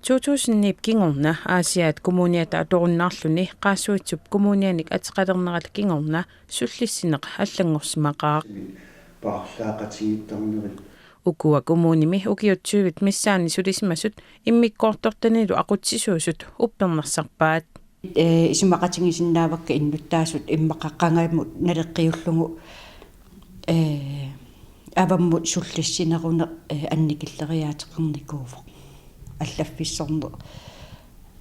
2009 kingorna Aasiaat kommuniata atorunnaarluni qaassuitsup kommunianik atеqalernerat kingorna sullissineq аллангорсимақаақ паарлаақатигиттарнери ukua kommunimi ukiutsuuvit missaani sulismasut immikkoortortanilу aqutsisuusut uppernersarpaat исимақатигисиннаавакка иннуттаасут иммақаққангаиммут налеққиуллугу аваммут суллиссинеруне анникиллериаатеқарникууво аллаффиссорне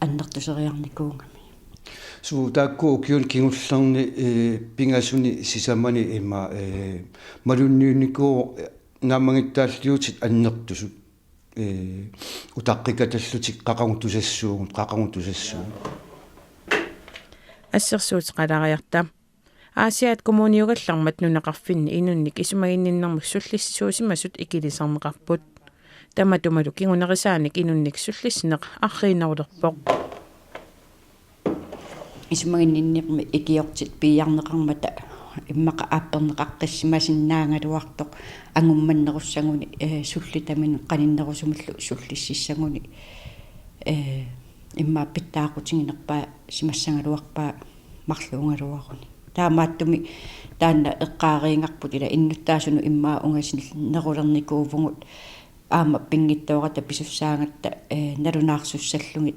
аннертусериарникуунгами суу таакку укиун кингуллерни пингасуни сисамани има малунниуникуу нааммагиттааллиутит аннертусут утаққикаталлутик қақагутусассуу ассерсуут қалариарта Aasiaat kommuniugallarmat nunaqarfinni inunnik isumaginninnarmuk sullissisuusimmasut ikilisarneqarput tamatumalu kingunerisaanik inunnik sullissineq arriinarulерпоq исумагиннинниqmi икиортит пиярнеқармата иммақа ааппернеқаққиссимасиннаангалуартоқ ангумманнеруссагуни суллитамин қаниннерусумаллу суллиссиссагуни имма питтаақутигинерпаа симассангалуарпаа марлуунгалуаруни таамааттуми таанна эққаариингарпут ила иннуттаасуну иммаа унгасиннерулерникуувгут аама пингиттоората писуссаангатта налунаарсуссаллугит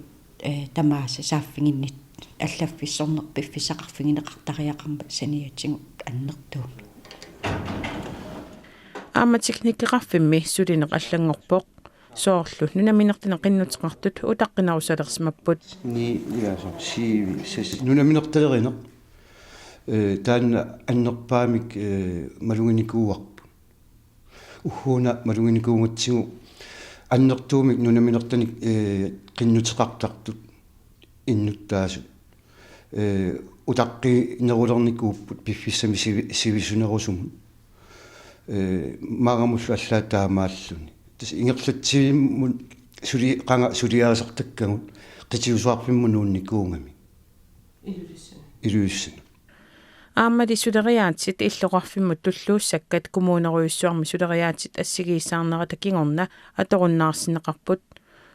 тамааса сааффигиннит аллаффиссорнер пиффисақарфигинеқартариақарма саниатсигут аннертууми аама техникеқарфимми сулинеқ аллангорпоқ соорлу нунаминертина қиннутеқартут утаққинарусалерсимаппут ни яасо сиви сес нунаминерталеринеқ таанна аннерпаамик малугиникууарпу ухуна малугиникуунгатсигу аннертуумик нунаминертаник qinnuteqartartut иннуттаасу утаққи нерулерникууппут пиффиссами сивисунерусуму маагамуллу аллаатаамааллуни тас ингерлатсивиммун сули қанга сулиарисартаккагут қитиусуарфимму нуунникуунгами илуиссана ааммали сулериаатсит иллоқарфиммут туллууссаккат коммунеруйуссуарми сулериаатсит ассигииссаарнерата кингорна аторуннаарсинеқарпут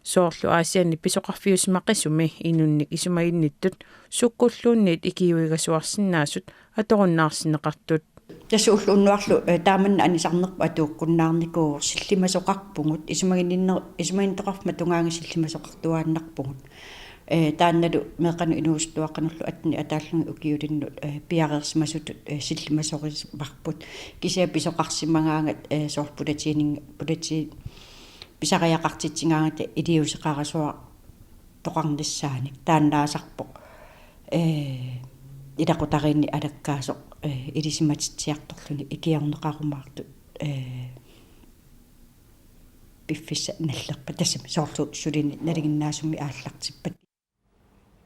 соорлу аасианни писоқарфиусмақисуми инунник исумагинниттут суккуллуунниит икиуигасуарсинаасут аторуннаарсинеқартут тасууллууннуарлу тааманна анисарнерпа атууккуннаарникуу силлимасоқарпугут исумагинтоқарфма тунгаанги силлимасоқартуааннарпугут таанналу меқану инуустуаққануллу атни атааллуги укиулинну пиареерсимасут силлимасорисмарпут кисиа писоқарсимагаангат соорпулатиининг писариақартитсингаангата илиусеқарасуа тоқарниссааник тааннаасарпоқ илақутаринни алаккаасоқ илисиматитсиарторлуни икиарнеқарумаарту пиффисса наллерпа тассами соорлу сулини налигиннаасумми ааллартиппат